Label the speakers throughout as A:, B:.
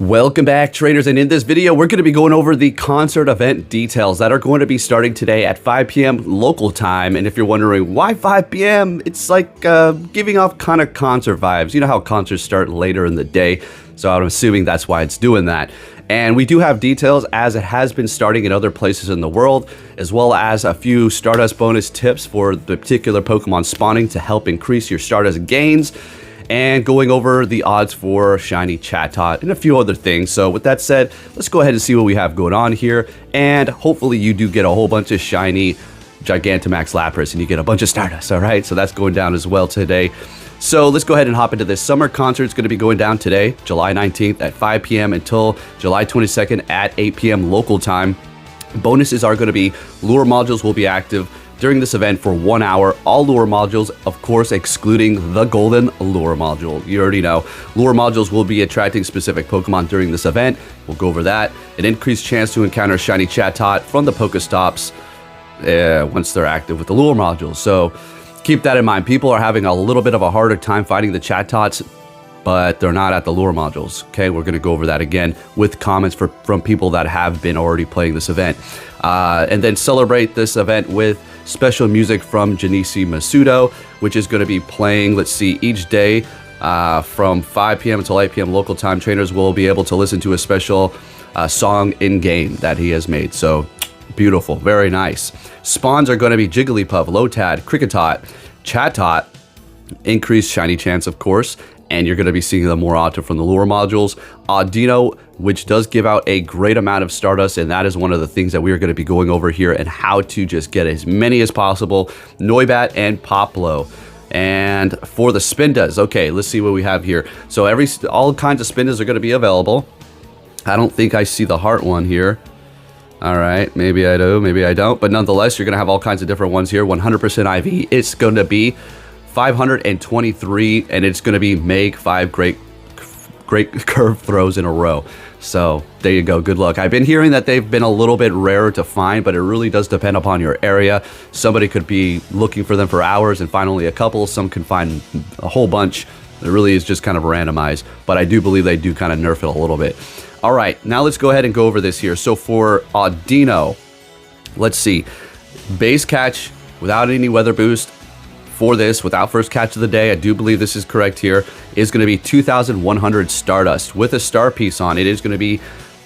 A: Welcome back, trainers, and in this video we're going to be going over the concert event details that are going to be starting today at 5 p.m. local time. And if you're wondering why 5 p.m., it's like giving off kind of concert vibes. You know how concerts start later in the day, so I'm assuming that's why it's doing that. And we do have details as it has been starting in other places in the world, as well as a few Stardust bonus tips for the particular Pokemon spawning to help increase your Stardust gains, and going over the odds for shiny Chatot and a few other things. So with that said, let's go ahead and see what we have going on here, and hopefully you do get a whole bunch of shiny Gigantamax Lapras and you get a bunch of Stardust. All right, so that's going down as well today. So let's go ahead and hop into this. Summer concert is going to be going down today, July 19th at 5 p.m. until July 22nd at 8 p.m. local time. Bonuses are going to be lure modules will be active during this event for 1 hour. All lure modules, of course, excluding the golden lure module. You already know. Lure modules will be attracting specific Pokemon during this event. We'll go over that. An increased chance to encounter shiny Chatot from the Pokestops once they're active with the lure modules. So keep that in mind. People are having a little bit of a harder time finding the Chatots, but they're not at the lure modules. Okay, we're going to go over that again with comments from people that have been already playing this event. And then celebrate this event with special music from Janice Masudo, which is going to be playing, let's see, each day from 5 p.m. until 8 p.m. local time. Trainers will be able to listen to a special song in-game that he has made. So beautiful, very nice. Spawns are going to be Jigglypuff, Lotad, Kricketot, Chatot, increased shiny chance, of course, and you're going to be seeing them more often from the lure modules. Audino, which does give out a great amount of Stardust, and that is one of the things that we are going to be going over here and how to just get as many as possible. Noibat and Poplo. And for the Spindas, okay, let's see what we have here. So all kinds of Spindas are going to be available. I don't think I see the heart one here. All right, maybe I do, maybe I don't. But nonetheless, you're going to have all kinds of different ones here. 100% IV. It's going to be 523, and it's going to be make 5 great curve throws in a row. So there you go, good luck. I've been hearing that they've been a little bit rarer to find, but it really does depend upon your area. Somebody could be looking for them for hours and find only a couple. Some can find a whole bunch. It really is just kind of randomized, but I do believe they do kind of nerf it a little bit. All right, now let's go ahead and go over this here. So for Audino, let's see, base catch without any weather boost. For this, without first catch of the day, I do believe this is correct here, is going to be 2,100 Stardust. With a star piece on, it is going to be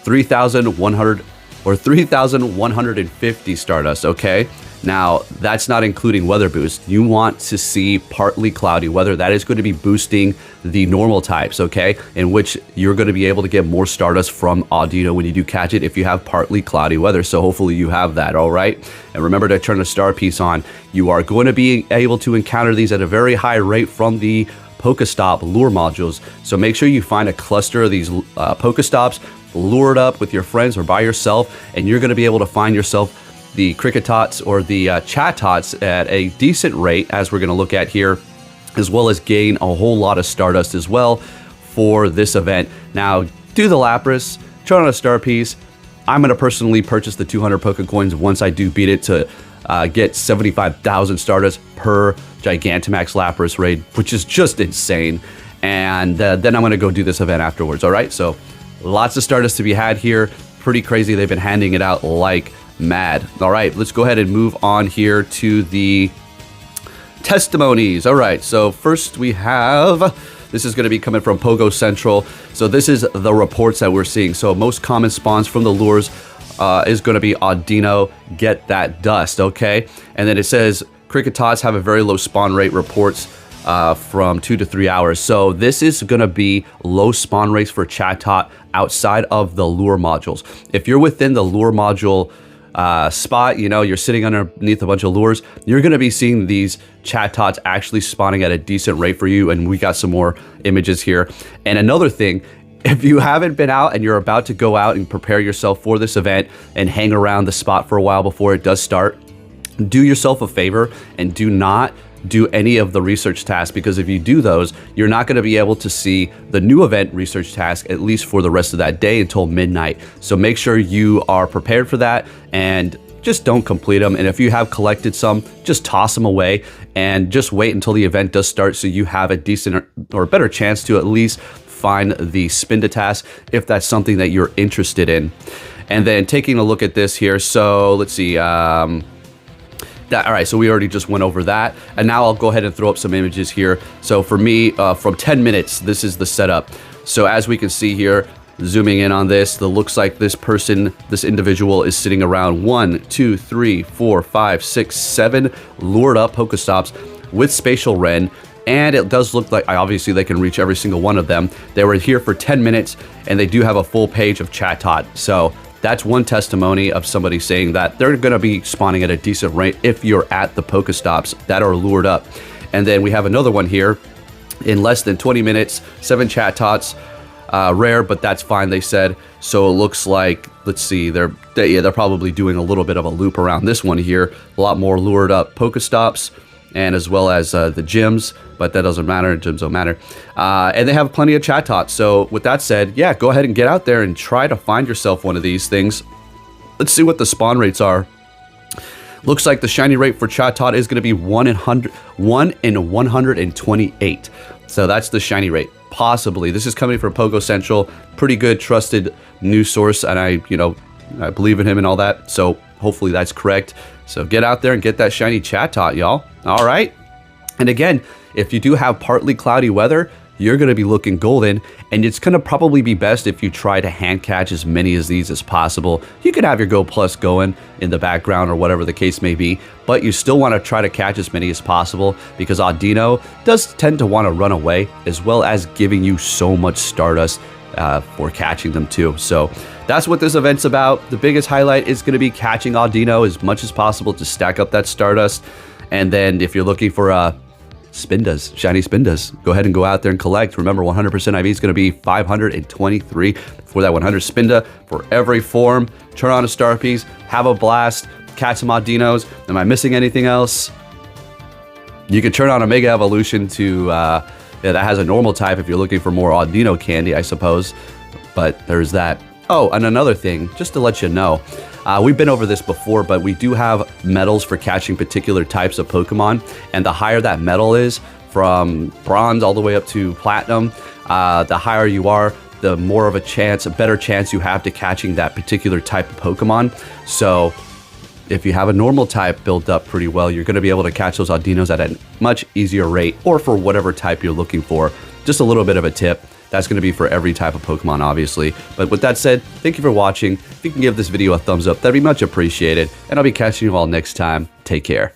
A: 3,100 or 3,150 Stardust, okay? Now, that's not including weather boost. You want to see partly cloudy weather. That is going to be boosting the normal types, okay? In which you're going to be able to get more Stardust from Audino when you do catch it if you have partly cloudy weather. So hopefully you have that, all right? And remember to turn the star piece on. You are going to be able to encounter these at a very high rate from the Pokestop lure modules. So make sure you find a cluster of these Pokestops, lure it up with your friends or by yourself, and you're going to be able to find yourself the Kricketots or the Chatots at a decent rate, as we're going to look at here, as well as gain a whole lot of Stardust as well for this event. Now, do the Lapras, turn on a star piece. I'm going to personally purchase the 200 Pokecoins once I do beat it to get 75,000 Stardust per Gigantamax Lapras raid, which is just insane. And then I'm going to go do this event afterwards, all right? So lots of Stardust to be had here. Pretty crazy. They've been handing it out like mad. All right, let's go ahead and move on here to the testimonies. All right, so first we have, this is going to be coming from Pogo Central. So this is the reports that we're seeing. So most common spawns from the lures is going to be Audino, get that dust, okay? And then it says Kricketots have a very low spawn rate, reports from 2 to 3 hours. So this is going to be low spawn rates for Chatot outside of the lure modules. If you're within the lure module spot, you know, you're sitting underneath a bunch of lures, you're going to be seeing these Chatots actually spawning at a decent rate for you. And we got some more images here. And another thing, if you haven't been out and you're about to go out and prepare yourself for this event and hang around the spot for a while before it does start, do yourself a favor and do not do any of the research tasks, because if you do those, you're not going to be able to see the new event research task, at least for the rest of that day until midnight. So make sure you are prepared for that and just don't complete them. And if you have collected some, just toss them away and just wait until the event does start so you have a decent or better chance to at least find the Spinda task if that's something that you're interested in. And then taking a look at this here, so let's see, all right, so we already just went over that, and now I'll go ahead and throw up some images here. So for me, from 10 minutes, this is the setup. So as we can see here, zooming in on this, it looks like this person, this individual is sitting around 1, 2, 3, 4, 5, 6, 7 lured up Pokestops with Spatial Ren. And it does look like, obviously, they can reach every single one of them. They were here for 10 minutes, and they do have a full page of Chatot. So that's one testimony of somebody saying that they're going to be spawning at a decent rate if you're at the Pokestops that are lured up. And then we have another one here. In less than 20 minutes, 7 Chatots. Rare, but that's fine, they said. So it looks like, let's see, they're probably doing a little bit of a loop around this one here. A lot more lured up Pokestops, and as well as the gyms, but that doesn't matter. Gyms don't matter. And they have plenty of Chatots. So with that said, yeah, go ahead and get out there and try to find yourself one of these things. Let's see what the spawn rates are. Looks like the shiny rate for Chatot is going to be 1 in 128. So that's the shiny rate. Possibly. This is coming from Pogo Central. Pretty good, trusted news source, and I believe in him and all that. So hopefully that's correct. So get out there and get that shiny Chatot, y'all. All right. And again, if you do have partly cloudy weather, you're going to be looking golden, and it's going to probably be best if you try to hand catch as many of these as possible. You could have your Go Plus going in the background or whatever the case may be, but you still want to try to catch as many as possible because Audino does tend to want to run away, as well as giving you so much Stardust for catching them too. So that's what this event's about. The biggest highlight is going to be catching Audino as much as possible to stack up that Stardust. And then if you're looking for Spindas, shiny Spindas, go ahead and go out there and collect. Remember, 100% IV is going to be 523 for that 100 Spinda for every form. Turn on a Star Piece, have a blast, catch some Audinos. Am I missing anything else? You can turn on a Mega Evolution to that has a normal type if you're looking for more Audino candy, I suppose. But there's that. Oh, and another thing, just to let you know, we've been over this before, but we do have medals for catching particular types of Pokemon, and the higher that medal is, from bronze all the way up to platinum, the higher you are, the more of a better chance you have to catching that particular type of Pokemon. So if you have a normal type built up pretty well, you're going to be able to catch those Audinos at a much easier rate, or for whatever type you're looking for. Just a little bit of a tip. That's going to be for every type of Pokemon, obviously. But with that said, thank you for watching. If you can give this video a thumbs up, that'd be much appreciated. And I'll be catching you all next time. Take care.